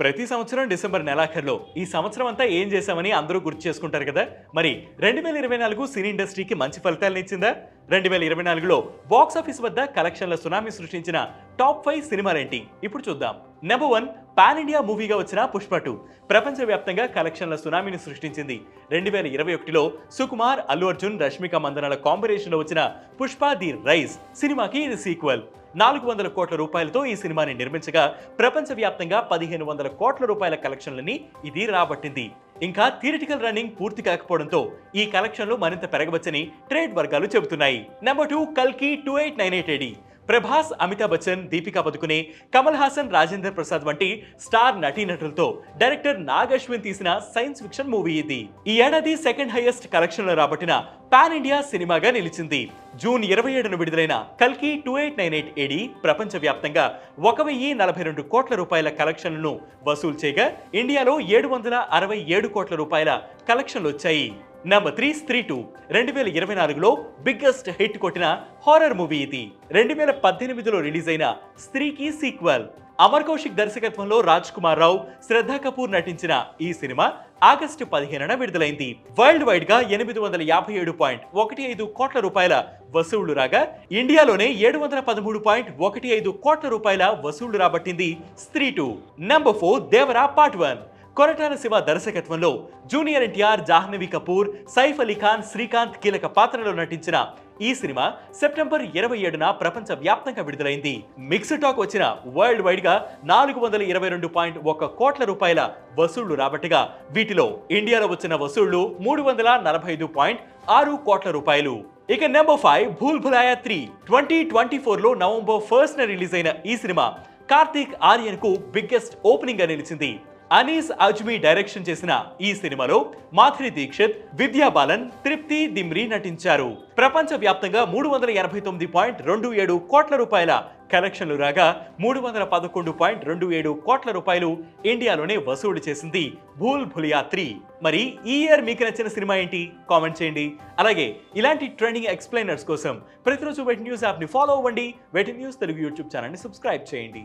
ప్రతి సంవత్సరం డిసెంబర్ నెలాఖరులో ఈ సంవత్సరం అంతా ఏం చేశామని అందరూ గుర్తు చేసుకుంటారు కదా. మరి 2024 సినీ ఇండస్ట్రీకి మంచి ఫలితాలను ఇచ్చిందా? 2024లో బాక్స్ ఆఫీస్ వద్ద కలెక్షన్ల సునామీ సృష్టించిన టాప్ 5 సినిమాలేంటి ఇప్పుడు చూద్దాం. నెంబర్ 1, పాన్ ఇండియా మూవీగా వచ్చిన పుష్ప 2 ప్రపంచవ్యాప్తంగా కలెక్షన్ల సునామీని సృష్టించింది. 2021లో సుకుమార్, అల్లు అర్జున్, రష్మిక మందనల కాంబినేషన్లో వచ్చిన పుష్ప ది రైజ్ సినిమాకి ఇది సీక్వెల్. 400 కోట్ల రూపాయలతో ఈ సినిమాని నిర్మించగా ప్రపంచవ్యాప్తంగా 1500 కోట్ల రూపాయల కలెక్షన్లని ఇది రాబట్టింది. ఇంకా థియరిటికల్ రన్నింగ్ పూర్తి కాకపోవడంతో ఈ కలెక్షన్లు మరింత పెరగవచ్చని ట్రేడ్ వర్గాలు చెబుతున్నాయి. నెంబర్ 2, కల్కి 2898 AD ప్రభాస్, అమితాబ్ బచ్చన్, దీపికా పదుకునే, కమల్ హాసన్, రాజేందర్ ప్రసాద్ వంటి స్టార్ నటీనటులతో డైరెక్టర్ నాగ్ అశ్విన్ తీసిన సైన్స్ ఫిక్షన్ మూవీ ఇది. ఈ ఏడాది సెకండ్ హైయెస్ట్ కలెక్షన్లు రాబట్టిన పాన్ ఇండియా సినిమాగా నిలిచింది. జూన్ 27న విడుదలైన కల్కి 2898 AD ప్రపంచవ్యాప్తంగా 1042 కోట్ల రూపాయల కలెక్షన్లను వసూలు చేయగా ఇండియాలో 767 కోట్ల రూపాయల కలెక్షన్లు వచ్చాయి. నెంబర్ 3, స్త్రీ 2 2024లో బిగ్గెస్ట్ హిట్ కొట్టిన హారర్ మూవీ ఇది. 2018లో రిలీజ్ అయిన స్త్రీకి సీక్వెల్. అమర్ కౌశిక్ దర్శకత్వంలో రాజ్ కుమార్ రావు, శ్రద్ధా కపూర్ నటించిన ఈ సినిమా ఆగస్టు 15న విడుదలైంది. వరల్డ్ వైడ్ గా 857.15 కోట్ల రూపాయల వసూళ్లు రాగా ఇండియాలోనే 713.15 కోట్ల రూపాయల వసూళ్లు రాబట్టింది స్త్రీ 2. నెంబర్ 4, దేవరా పార్ట్ 1 కొరటాల శివ దర్శకత్వంలో జూనియర్ ఎన్టీఆర్, జాహ్నవి కపూర్, సైఫ్ అలీ ఖాన్, శ్రీకాంత్ కీలక పాత్రలో నటించిన ఈ సినిమా సెప్టెంబర్ 27న ప్రపంచ వ్యాప్తంగా విడుదలైంది. మిక్స్డ్ టాక్ వచ్చిన వరల్డ్ వైడ్ గా 422.1 కోట్ల రూపాయల వసూళ్లు రాబట్టగా వీటిలో ఇండియాలో వచ్చిన వసూళ్లు 345.6 కోట్ల రూపాయలు. ఇక నెంబర్ 5, భూల్ భులాయా 3 2024లో నవంబర్ 1న రిలీజ్ అయిన ఈ సినిమా కార్తీక్ ఆర్యన్ కు బిగ్గెస్ట్ ఓపెనింగ్ గా నిలిచింది. అనీస్ అజ్మీ డైరెక్షన్ చేసిన ఈ సినిమాలో మాధురి దీక్షిత్, విద్యా బాలన్, తృప్తి దిమ్రి నటించారు. ప్రపంచ వ్యాప్తంగా 389.27 కోట్ల రూపాయల కలెక్షన్లు రాగా 311.27 కోట్ల రూపాయలు ఇండియాలోనే వసూలు చేసింది భూల్ భులియా 3. మరి ఈ ఇయర్ మీకు నచ్చిన సినిమా ఏంటి? కామెంట్ చేయండి. అలాగే ఇలాంటి ట్రెండింగ్ ఎక్స్ప్లెయినర్స్ కోసం ప్రతిరోజు వెట్ న్యూస్ యాప్ని ఫాలో అవ్వండి. వెట్ న్యూస్ తెలుగు యూట్యూబ్ ఛానల్ని సబ్స్క్రైబ్ చేయండి.